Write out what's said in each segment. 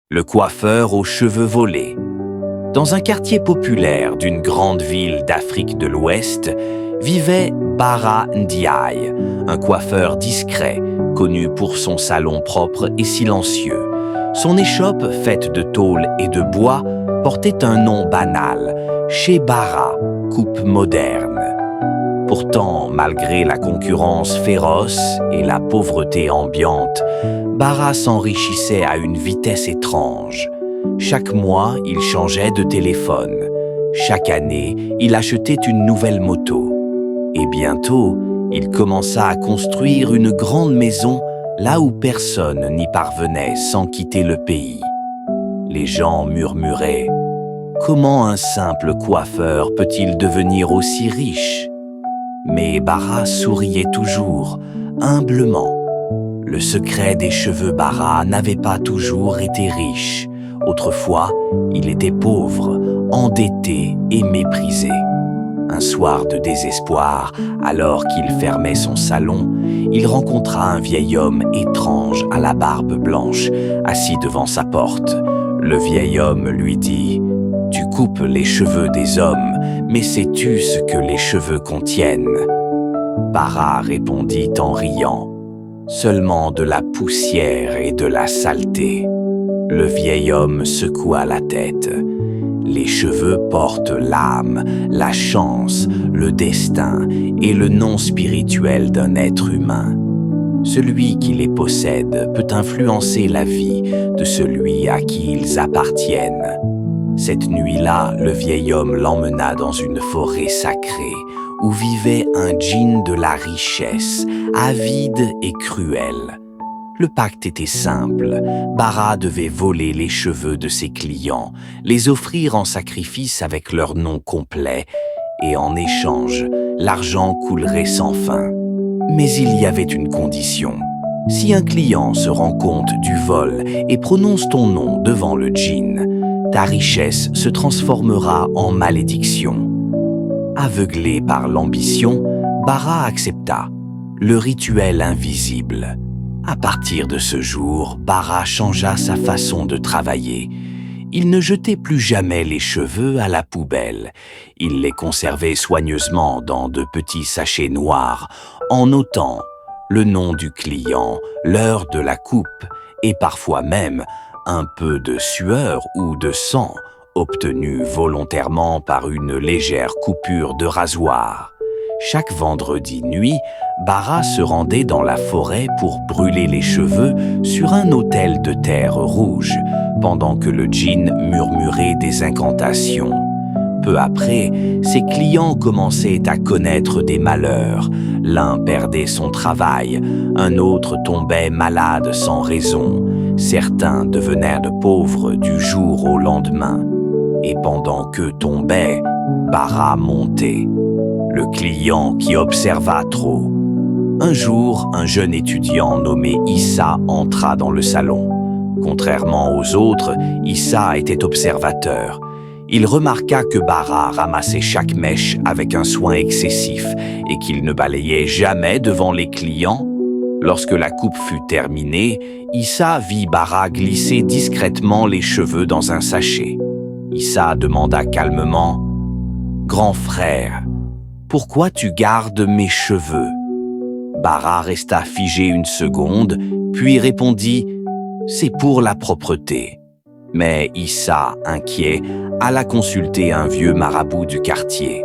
le coiffeur aux cheveux volés. Dans un quartier populaire d'une grande ville d'Afrique de l'Ouest, vivait Bara Ndiaye, un coiffeur discret, connu pour son salon propre et silencieux. Son échoppe, faite de tôle et de bois, portait un nom banal, Chez Bara, coupe moderne. Pourtant, malgré la concurrence féroce et la pauvreté ambiante, Bara s'enrichissait à une vitesse étrange. Chaque mois, il changeait de téléphone. Chaque année, il achetait une nouvelle moto. Et bientôt, il commença à construire une grande maison là où personne n'y parvenait sans quitter le pays. Les gens murmuraient « Comment un simple coiffeur peut-il devenir aussi riche ?» Mais Bara souriait toujours, humblement. Le secret des cheveux Bara n'avait pas toujours été riche. Autrefois, il était pauvre, endetté et méprisé. Un soir de désespoir, alors qu'il fermait son salon, il rencontra un vieil homme étrange à la barbe blanche, assis devant sa porte. Le vieil homme lui dit « Tu coupes les cheveux des hommes, mais sais-tu ce que les cheveux contiennent ?» Bara répondit en riant « Seulement de la poussière et de la saleté. » Le vieil homme secoua la tête. Les cheveux portent l'âme, la chance, le destin et le nom spirituel d'un être humain. Celui qui les possède peut influencer la vie de celui à qui ils appartiennent. Cette nuit-là, le vieil homme l'emmena dans une forêt sacrée où vivait un djinn de la richesse, avide et cruel. Le pacte était simple. Bara devait voler les cheveux de ses clients, les offrir en sacrifice avec leur nom complet, et en échange, l'argent coulerait sans fin. Mais il y avait une condition. Si un client se rend compte du vol et prononce ton nom devant le djinn, ta richesse se transformera en malédiction. Aveuglé par l'ambition, Bara accepta. Le rituel invisible. À partir de ce jour, Bara changea sa façon de travailler. Il ne jetait plus jamais les cheveux à la poubelle. Il les conservait soigneusement dans de petits sachets noirs, en notant le nom du client, l'heure de la coupe et parfois même un peu de sueur ou de sang obtenu volontairement par une légère coupure de rasoir. Chaque vendredi nuit, Bara se rendait dans la forêt pour brûler les cheveux sur un autel de terre rouge, pendant que le djinn murmurait des incantations. Peu après, ses clients commençaient à connaître des malheurs. L'un perdait son travail, un autre tombait malade sans raison. Certains devenaient pauvres du jour au lendemain. Et pendant qu'eux tombaient, Bara montait. Le client qui observa trop. Un jour, un jeune étudiant nommé Issa entra dans le salon. Contrairement aux autres, Issa était observateur. Il remarqua que Bara ramassait chaque mèche avec un soin excessif et qu'il ne balayait jamais devant les clients. Lorsque la coupe fut terminée, Issa vit Bara glisser discrètement les cheveux dans un sachet. Issa demanda calmement « Grand frère, pourquoi tu gardes mes cheveux ?» Bara resta figé une seconde, puis répondit « C'est pour la propreté ». Mais Issa, inquiet, alla consulter un vieux marabout du quartier.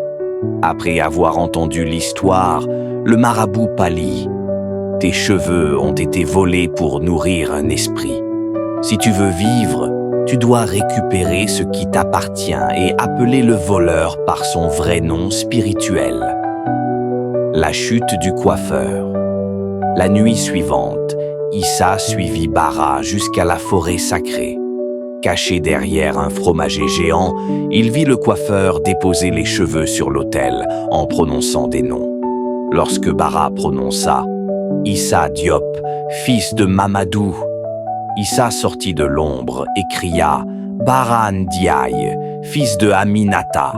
Après avoir entendu l'histoire, le marabout pâlit. « Tes cheveux ont été volés pour nourrir un esprit. Si tu veux vivre, tu dois récupérer ce qui t'appartient et appeler le voleur par son vrai nom spirituel. » La chute du coiffeur. La nuit suivante, Issa suivit Bara jusqu'à la forêt sacrée. Caché derrière un fromager géant, il vit le coiffeur déposer les cheveux sur l'autel en prononçant des noms. Lorsque Bara prononça « Issa Diop, fils de Mamadou », Issa sortit de l'ombre et cria « Bara Ndiaye, fils de Aminata,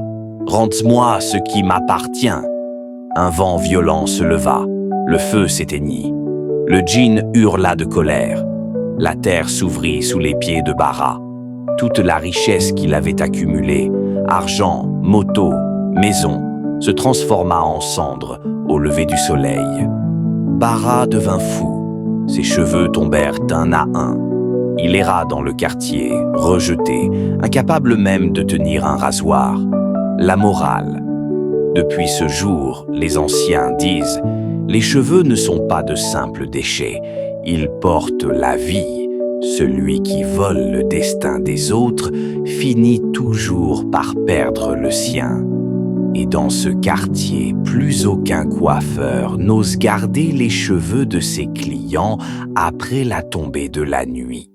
rends-moi ce qui m'appartient ». Un vent violent se leva, le feu s'éteignit. Le djinn hurla de colère. La terre s'ouvrit sous les pieds de Bara. Toute la richesse qu'il avait accumulée, argent, motos, maisons, se transforma en cendres au lever du soleil. Bara devint fou. Ses cheveux tombèrent un à un. Il erra dans le quartier, rejeté, incapable même de tenir un rasoir. La morale. Depuis ce jour, les anciens disent « Les cheveux ne sont pas de simples déchets, ils portent la vie. Celui qui vole le destin des autres finit toujours par perdre le sien. » Et dans ce quartier, plus aucun coiffeur n'ose garder les cheveux de ses clients après la tombée de la nuit.